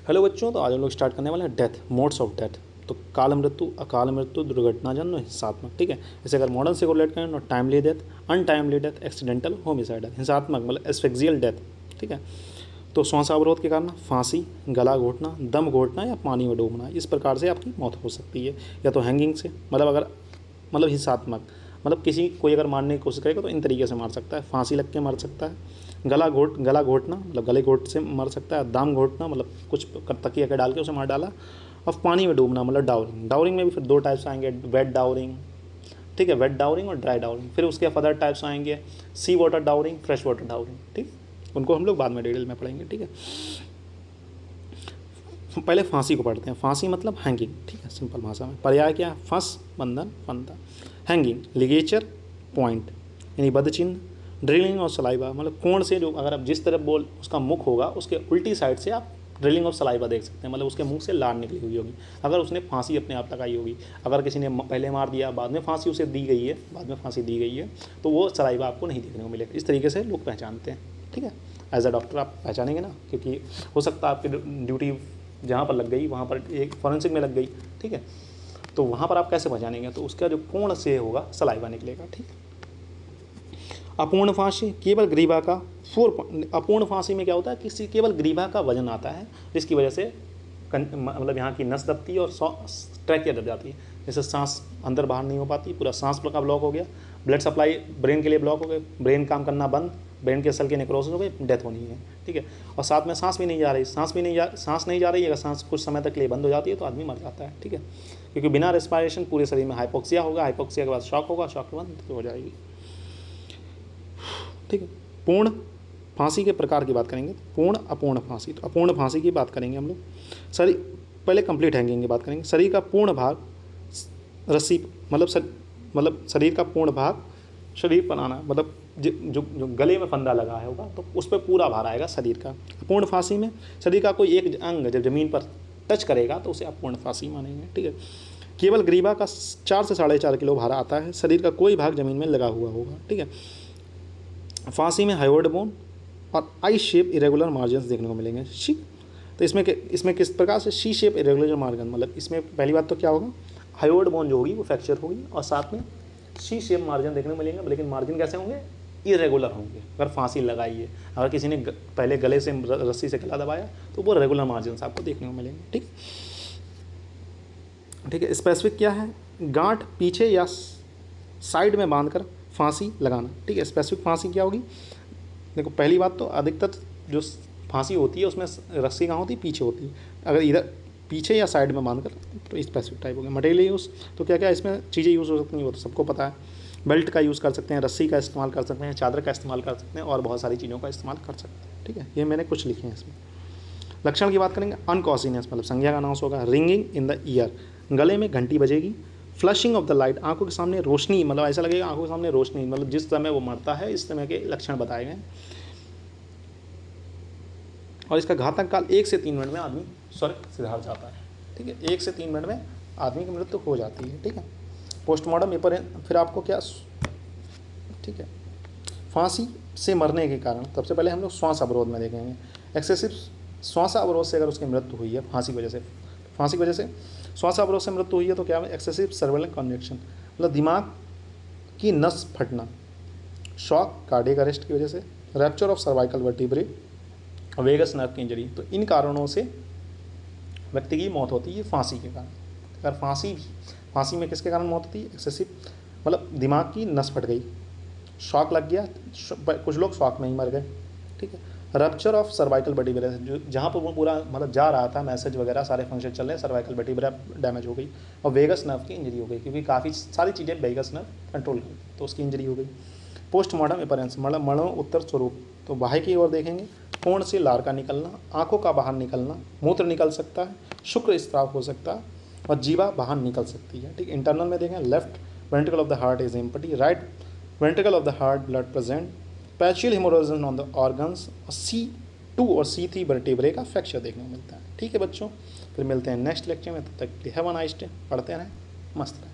Hello बच्चों, तो आज हम लोग स्टार्ट करने वाले हैं डेथ, मोड्स ऑफ डेथ। तो काल मृत्यु, अकाल मृत्यु, दुर्घटनाजन्य, हिंसात्मक। ठीक है, जैसे अगर मॉडर्न से कोरिलेट करें तो timely death, untimely death, accidental, homicidal. हिंसात्मक मतलब एस्फिक्सियल डेथ। ठीक है, तो श्वास अवरोध के कारण फांसी, गला घोटना, दम घोटना या पानी में डूबना, इस प्रकार से आपकी मौत हो सकती है। या तो हैंगिंग से, मतलब अगर मतलब हिंसात्मक मतलब कोई अगर मारने की कोशिश करेगा तो इन तरीके से मार सकता है। फांसी लग के मर सकता है, गला घोटना मतलब गले घोट से मर सकता है, दाम घोटना मतलब कुछ तकिया के डाल के उसे मार डाला, और पानी में डूबना मतलब डाउरिंग। डाउरिंग में भी फिर दो टाइप्स आएंगे, वेट डाउरिंग, ठीक है, वेट डाउरिंग और ड्राई डाउरिंग। फिर उसके अदर टाइप्स आएंगे, सी वाटर डाउरिंग, फ्रेश वाटर डाउरिंग। ठीक, उनको हम लोग बाद में डिटेल में पढ़ेंगे। ठीक है, पहले फांसी को पढ़ते हैं। फांसी मतलब हैंगिंग। ठीक है, सिंपल भाषा में पर्याय क्या है? फंस, बंधन, फंदा। हैंगिंग, लिगेचर, पॉइंट यानी बद चिन्ह, ड्रिलिंग और सलाइवा मतलब कोण से, जो अगर आप जिस तरफ बोल उसका मुख होगा उसके उल्टी साइड से आप ड्रिलिंग और सलाइवा देख सकते हैं, मतलब उसके मुंह से लार निकली हुई होगी अगर उसने फांसी अपने आप लगाई होगी। अगर किसी ने पहले मार दिया, बाद में फांसी उसे दी गई है, बाद में फांसी दी गई है, तो वो सलाइवा आपको नहीं देखने को मिलेगा। इस तरीके से लोग पहचानते हैं। ठीक है, एज अ डॉक्टर आप पहचानेंगे ना, क्योंकि हो सकता है आपकी ड्यूटी जहाँ पर लग गई वहाँ पर एक फॉरेंसिक में लग गई। ठीक है, तो वहाँ पर आप कैसे पहचानेंगे? तो उसका जो कोण से होगा सलाइवा निकलेगा। ठीक है, अपूर्ण फांसी, केवल ग्रीवा का अपूर्ण फांसी में क्या होता है, किसी केवल ग्रीवा का वजन आता है, जिसकी वजह से मतलब यहाँ की नस दबती है और ट्रैकिया दब जाती है, जैसे सांस अंदर बाहर नहीं हो पाती, पूरा सांस का ब्लॉक हो गया, ब्लड सप्लाई ब्रेन के लिए ब्लॉक हो गए, ब्रेन काम करना बंद, ब्रेन के सेल के नेक्रोसिस हो गए, डेथ होनी है। ठीक है, और साथ में सांस भी नहीं जा रही, सांस नहीं जा रही, अगर सांस कुछ समय तक के लिए बंद हो जाती है तो आदमी मर जाता है। ठीक है, क्योंकि बिना रेस्पिरेशन पूरे शरीर में हाइपोक्सिया होगा, हाइपोक्सिया के बाद शॉक होगा, शॉक के बाद मृत्यु हो जाएगी। ठीक है, पूर्ण फांसी के प्रकार की बात करेंगे, पूर्ण अपूर्ण फांसी। तो अपूर्ण फांसी की बात करेंगे हम लोग। शरीर पहले कंप्लीट हैंगिंग की बात करेंगे। शरीर का पूर्ण भाग रस्सी मतलब शरीर का पूर्ण भाग शरीर पर आना, मतलब जो गले में फंदा लगा है होगा तो उस पर पूरा भार आएगा शरीर का। अपूर्ण फांसी में शरीर का कोई एक अंग जब जमीन पर टच करेगा तो उसे अपूर्ण फांसी मानेंगे। ठीक है, केवल ग्रीवा का 4 से 4.5 किलो भार आता है, शरीर का कोई भाग जमीन में लगा हुआ होगा। ठीक है, फांसी में हाइवर्ड बोन और आई शेप इरेगुलर मार्जिन देखने को मिलेंगे। ठीक, तो इसमें किस प्रकार से सी शेप इरेगुलर मार्जिन, मतलब इसमें पहली बात तो क्या होगा, हाइवर्ड बोन जो होगी वो फ्रैक्चर होगी, और साथ में सी शेप मार्जिन देखने को मिलेंगे। लेकिन मार्जिन कैसे होंगे? इरेगुलर होंगे। अगर फांसी लगाई है, अगर किसी ने पहले गले से रस्सी से गला दबाया तो वो रेगुलर मार्जिन आपको देखने को मिलेंगे। ठीक, ठीक है, स्पेसिफिक क्या है? गांठ पीछे या साइड में बांधकर फांसी लगाना। ठीक है, स्पेसिफिक फांसी क्या होगी? देखो, पहली बात तो अधिकतर जो फांसी होती है उसमें रस्सी कहाँ होती है? पीछे होती है। अगर इधर पीछे या साइड में बांधकर तो स्पेसिफिक टाइप हो गया। मटेरियल यूज़, तो क्या क्या इसमें चीज़ें यूज़ हो सकती हैं वो तो सबको पता है। बेल्ट का यूज़ कर सकते हैं, रस्सी का इस्तेमाल कर सकते हैं, चादर का इस्तेमाल कर सकते हैं, और बहुत सारी चीज़ों का इस्तेमाल कर सकते हैं। ठीक है, ये मैंने कुछ लिखे हैं इसमें। लक्षण की बात करेंगे, अनकॉसिनेस मतलब संज्ञा का अनाउंस होगा, रिंगिंग इन द ईयर गले में घंटी बजेगी, फ्लशिंग ऑफ द लाइट आंखों के सामने रोशनी, मतलब ऐसा लगेगा आंखों के सामने रोशनी, मतलब जिस समय वो मरता है इस समय के लक्षण बताए गए। और इसका घातक काल 1 से 3 मिनट में आदमी स्वर्ग सिधार जाता है। ठीक है, 1 से 3 मिनट में आदमी की मृत्यु हो जाती है। ठीक है, पोस्टमार्टम पेपर फिर आपको क्या, ठीक है, फांसी से मरने के कारण सबसे पहले हम लोग श्वास अवरोध में देखेंगे। एक्सेसिव श्वास अवरोध से अगर उसकी मृत्यु हुई है फांसी की वजह से श्वास अवरोध से मृत्यु हुई है तो क्या है? एक्सेसिव सर्वेलेंट कन्वेक्शन मतलब दिमाग की नस फटना, शॉक कार्डियक अरेस्ट की वजह से, rupture of cervical vertebrae, vagus nerve की इंजरी। तो इन कारणों से व्यक्ति की मौत होती है फांसी के कारण। अगर फांसी में किसके कारण मौत होती है? एक्सेसिव मतलब दिमाग की नस फट गई, शॉक लग गया, कुछ लोग शॉक में ही मर गए। ठीक है, रप्चर ऑफ सर्वाइकल वर्टिब्रा, जो जहाँ पर वो पूरा मतलब जा रहा था मैसेज वगैरह सारे फंक्शन चल रहे हैं, सर्वाइकल वर्टिब्रा डैमेज हो गई, और वेगस नर्व की इंजरी हो गई, क्योंकि काफ़ी सारी चीज़ें वेगस नर्व कंट्रोल कर, तो उसकी इंजरी हो गई। पोस्टमार्टम अपीयरेंस मतलब मरणोत्तर स्वरूप, तो बाहर की ओर देखेंगे, कोण से लार का निकलना, आंखों का बाहर निकलना, मूत्र निकल सकता है, शुक्र स्त्राव हो सकता है, और जीवा बाहर निकल सकती है। ठीक, इंटरनल में देखें, left ventricle of the heart is empty, right ventricle of the heart blood present, petechial haemorrhages on the organs, और C2 और C3 वर्टिब्रे का फ्रैक्चर देखने को मिलता है। ठीक है बच्चों, फिर मिलते हैं नेक्स्ट लेक्चर में, तब तक हैव अ नाइस डे, पढ़ते रहें, मस्त रहें।